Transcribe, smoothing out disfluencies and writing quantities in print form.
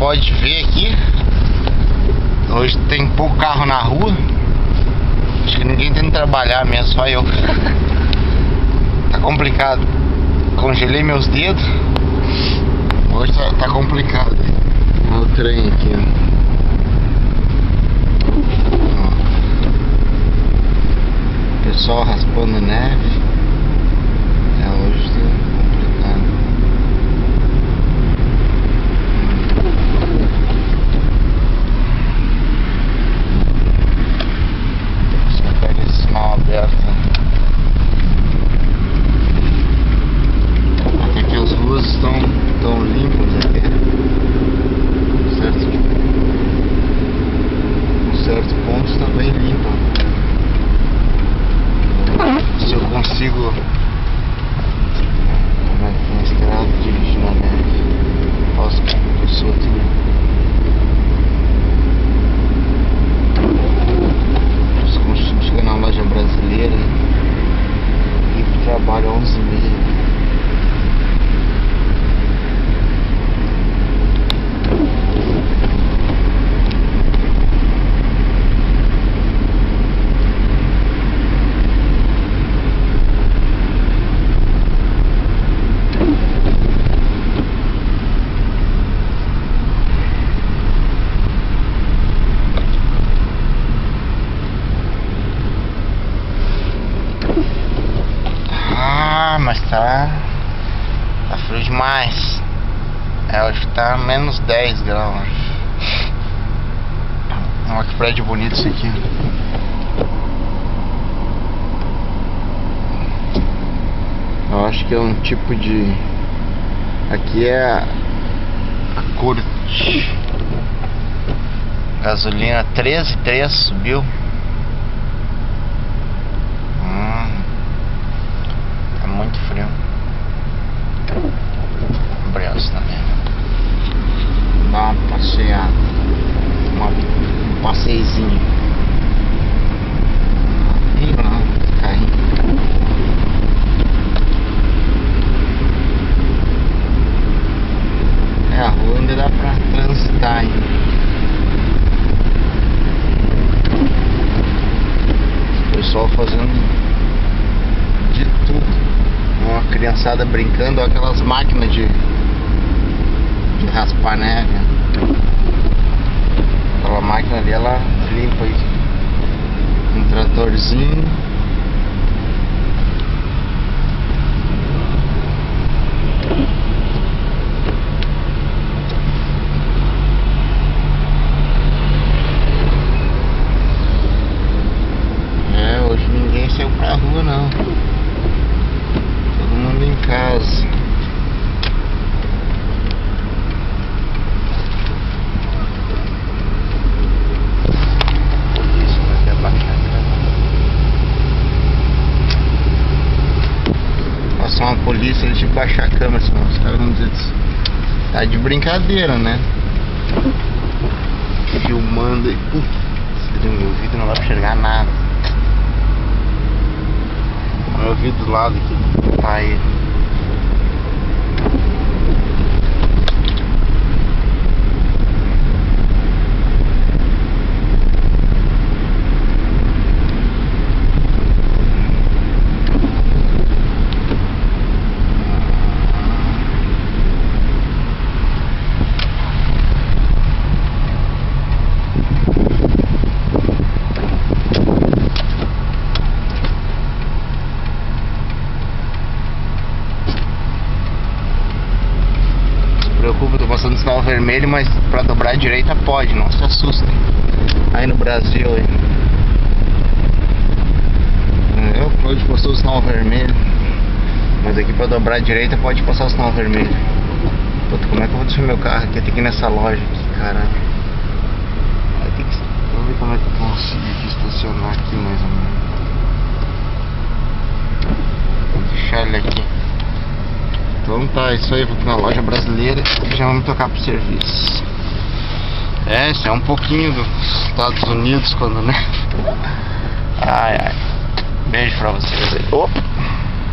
pode ver aqui, hoje tem pouco carro na rua. Acho que ninguém tem que trabalhar mesmo, só eu. Tá complicado. Congelei meus dedos. Hoje tá complicado. Olha o trem aqui, ó. Pessoal raspando neve. Hoje tá complicado. Só pega esse sinal aberto. Até que as ruas estão limpas aqui. Um certo ponto está bem limpa. Se eu consigo. Como é que tem escravo dirigindo a neve? Olha os pessoas aqui. Chegando na loja brasileira. E pro trabalho 11h30. Mas tá frio demais. Hoje tá menos 10 graus. Olha que prédio bonito isso aqui. Eu acho que é um tipo de... Aqui é a corte. Gasolina 13,3 subiu. Muito frio. Braço também. Dá uma passeada. Um passeizinho. Ih, não, carrinho. A rua ainda dá pra transitar ainda. O pessoal fazendo de tudo. Uma criançada brincando, aquelas máquinas de raspar neve. Aquela máquina ali, ela limpa aí. Um tratorzinho. Hoje ninguém saiu pra rua não. Em casa. Polícia vai até abaixar a câmera. Passar uma polícia de baixar a câmera, senão os caras vão dizer que tá de brincadeira, né? Filmando e meu vídeo não vai enxergar nada. Meu vídeo do lado aqui tá aí. Preocupa, tô passando sinal vermelho, mas pra dobrar à direita pode, não se assustem. Aí no Brasil aí. Pode passar o sinal vermelho, mas aqui pra dobrar à direita pode passar o sinal vermelho. Puta, como é que eu vou deixar meu carro aqui? Tem que ir nessa loja aqui, caralho. Vamos ver como é que eu consigo aqui estacionar aqui mais ou menos. Vou deixar ele aqui. Então tá, isso aí, vou aqui na loja brasileira e já vamos tocar pro serviço. Isso é um pouquinho dos Estados Unidos quando, né? Ai, ai. Beijo pra vocês aí. Opa!